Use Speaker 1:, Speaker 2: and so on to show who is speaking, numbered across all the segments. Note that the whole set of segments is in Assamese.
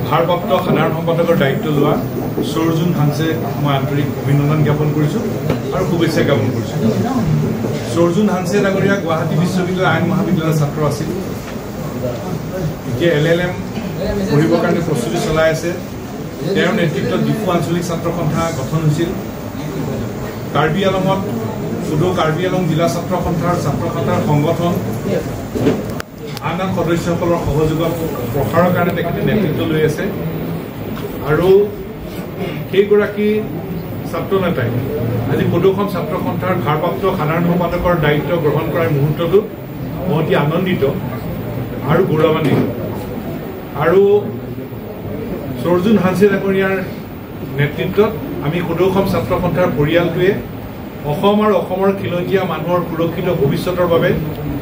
Speaker 1: ভাৰপ্ৰাপ্ত সাধাৰণ সম্পাদকৰ দায়িত্ব লোৱা সৌৰজুন হানছে মই আন্তৰিক অভিনন্দন জ্ঞাপন কৰিছোঁ আৰু শুভেচ্ছা জ্ঞাপন কৰিছোঁ। সৌৰজুন হানছে ডাঙৰীয়া গুৱাহাটী বিশ্ববিদ্যালয় আইন মহাবিদ্যালয়ৰ ছাত্ৰ আছিল। এতিয়া LLM পঢ়িবৰ কাৰণে প্ৰস্তুতি চলাই আছে। তেওঁৰ নেতৃত্বত ডিফু আঞ্চলিক ছাত্ৰ সন্থা গঠন হৈছিল। কাৰ্বি আলঙত সুদূৰ কাৰ্বি আলং জিলা ছাত্ৰ সন্থাৰ সংগঠন আন সদস্যসকলৰ সহযোগত প্ৰসাৰৰ কাৰণে তেখেতে নেতৃত্ব লৈ আছে আৰু সেইগৰাকী ছাত্ৰ নেতাই আজি প্ৰদূষণ ছাত্ৰ সন্থাৰ ভাৰপ্ৰাপ্ত সাধাৰণ সম্পাদকৰ দায়িত্ব গ্ৰহণ কৰাৰ মুহূৰ্তটো মই অতি আনন্দিত আৰু গৌৰৱান্বিত। আৰু সৌৰজুন হানছে ডাঙৰীয়াৰ নেতৃত্বত আমি সদৌসম ছাত্ৰ সন্থাৰ পৰিয়ালটোৱে অসম আৰু অসমৰ খিলঞ্জীয়া মানুহৰ সুৰক্ষিত ভৱিষ্যতৰ বাবে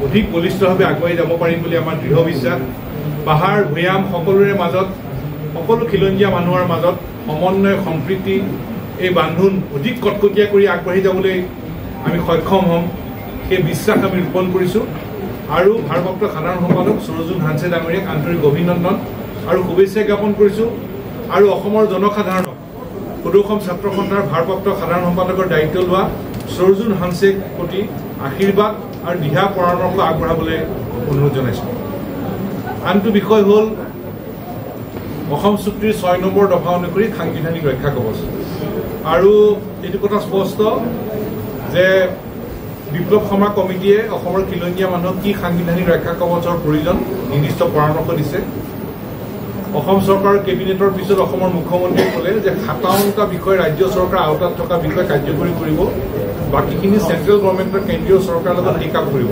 Speaker 1: অধিক বলিষ্ঠভাৱে আগুৱাই যাব পাৰিম বুলি আমাৰ দৃঢ় বিশ্বাস। পাহাৰ ভৈয়াম সকলোৰে মাজত সকলো খিলঞ্জীয়া মানুহৰ মাজত সমন্বয় সম্প্ৰীতি এই বান্ধোন অধিক কটকটীয়া কৰি আগবাঢ়ি যাবলৈ আমি সক্ষম হ'ম, সেই বিশ্বাস আমি ৰোপণ কৰিছোঁ। আৰু ভাৰপ্ৰাপ্ত সাধাৰণ সম্পাদক সৌৰজুন হানছে ডাঙৰীয়াক আন্তৰিক অভিনন্দন আৰু শুভেচ্ছা জ্ঞাপন কৰিছোঁ। আৰু অসমৰ জনসাধাৰণক সদৌসম ছাত্ৰ সন্থাৰ ভাৰপ্ৰাপ্ত সাধাৰণ সম্পাদকৰ দায়িত্ব লোৱা সৌৰজুন হানছেক প্ৰতি আশীৰ্বাদ আৰু দিহা পৰামৰ্শ আগবঢ়াবলৈ অনুৰোধ জনাইছোঁ। আনটো বিষয় হ'ল অসম চুক্তিৰ 6 নম্বৰ দফা অনুসৰি সাংবিধানিক ৰক্ষা কৱচ। আৰু এইটো কথা স্পষ্ট যে বিপ্লৱ ক্ষমা কমিটিয়ে অসমৰ খিলঞ্জীয়া মানুহক কি সাংবিধানিক ৰক্ষা কৱচৰ প্ৰয়োজন নিৰ্দিষ্ট পৰামৰ্শ দিছে। অসম চৰকাৰৰ কেবিনেটৰ পিছত অসমৰ মুখ্যমন্ত্ৰীয়ে ক'লে যে 57টা বিষয় ৰাজ্য চৰকাৰৰ আওতাত থকা বিষয় কাৰ্যকৰী কৰিব, বাকীখিনি চেণ্ট্ৰেল গভৰ্ণমেণ্টৰ কেন্দ্ৰীয় চৰকাৰৰ লগত টেক আপ কৰিব।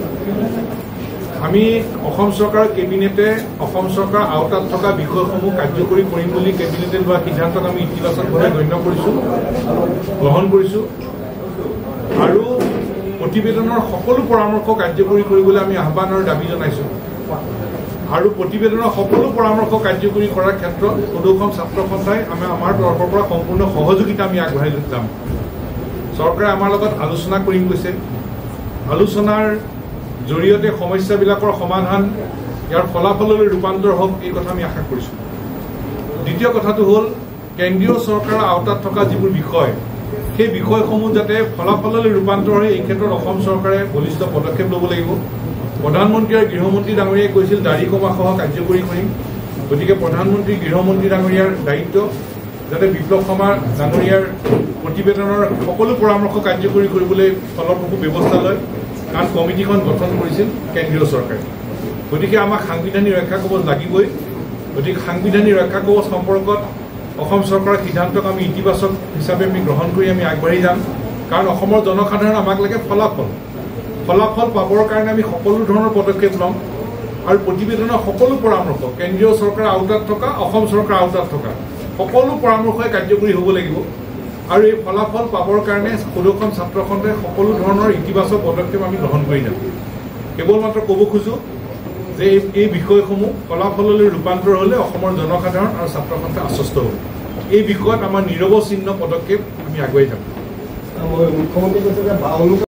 Speaker 1: আমি অসম চৰকাৰৰ কেবিনেটে অসম চৰকাৰৰ আওতাত থকা বিষয়সমূহ কাৰ্যকৰী কৰিম বুলি কেবিনেটে লোৱা সিদ্ধান্তক আমি ইতিবাচকভাৱে গণ্য কৰিছোঁ, গ্ৰহণ কৰিছোঁ। আৰু প্ৰতিবেদনৰ সকলো পৰামৰ্শ কাৰ্যকৰী কৰিবলৈ আমি আহ্বান আৰু দাবী জনাইছোঁ। আৰু প্ৰতিবেদনৰ সকলো পৰামৰ্শ কাৰ্যকৰী কৰাৰ ক্ষেত্ৰত সদৌসম ছাত্ৰ সন্থাই আমাৰ তৰফৰ পৰা সম্পূৰ্ণ সহযোগিতা আমি আগবঢ়াই যাম। চৰকাৰে আমাৰ লগত আলোচনা কৰিম কৈছে। আলোচনাৰ জৰিয়তে সমস্যাবিলাকৰ সমাধান ইয়াৰ ফলাফললৈ ৰূপান্তৰ হওক, এই কথা আমি আশা কৰিছোঁ। দ্বিতীয় কথাটো হ'ল কেন্দ্ৰীয় চৰকাৰৰ আওতাত থকা যিবোৰ বিষয়, সেই বিষয়সমূহ যাতে ফলাফললৈ ৰূপান্তৰ হয় এই ক্ষেত্ৰত অসম চৰকাৰে বলিষ্ঠ পদক্ষেপ ল'ব লাগিব। প্ৰধানমন্ত্ৰী আৰু গৃহমন্ত্ৰী ডাঙৰীয়াই কৈছিল দাড়ি কমাসহ কাৰ্যকৰী কৰিম। গতিকে প্ৰধানমন্ত্ৰী গৃহমন্ত্ৰী ডাঙৰীয়াৰ দায়িত্ব যাতে বিপ্লৱ ক্ষমা ডাঙৰীয়াৰ প্ৰতিবেদনৰ সকলো পৰামৰ্শ কাৰ্যকৰী কৰিবলৈ ফলপ্ৰসূ ব্যৱস্থা লয়, কাৰণ কমিটিখন গঠন কৰিছিল কেন্দ্ৰীয় চৰকাৰে। গতিকে আমাক সাংবিধানিক ৰক্ষা কৱচ লাগিবই। গতিকে সাংবিধানিক ৰক্ষা কৱচ সম্পৰ্কত অসম চৰকাৰৰ সিদ্ধান্তক আমি ইতিবাচক হিচাপে আমি গ্ৰহণ কৰি আমি আগবাঢ়ি যাম, কাৰণ অসমৰ জনসাধাৰণ আমাক লাগে ফলাফল পাবৰ কাৰণে আমি সকলো ধৰণৰ পদক্ষেপ ল'ম। আৰু প্ৰতিবেদনৰ সকলো পৰামৰ্শ কেন্দ্ৰীয় চৰকাৰৰ আওতাত থকা অসম চৰকাৰৰ আওতাত থকা সকলো পৰামৰ্শই কাৰ্যকৰী হ'ব লাগিব। আৰু এই ফলাফল পাবৰ কাৰণে সদৌসম ছাত্ৰ সন্থাই সকলো ধৰণৰ ইতিবাচক পদক্ষেপ আমি গ্ৰহণ কৰি যাম। কেৱল মাত্ৰ ক'ব খোজোঁ যে এই বিষয়সমূহ ফলাফললৈ ৰূপান্তৰ হ'লে অসমৰ জনসাধাৰণ আৰু ছাত্ৰ সন্থা আশ্বস্ত হ'ব। এই বিষয়ত আমাৰ নিৰৱচ্ছিন্ন পদক্ষেপ আমি আগুৱাই যাম।
Speaker 2: মুখ্যমন্ত্ৰী কৈছে যে 52টা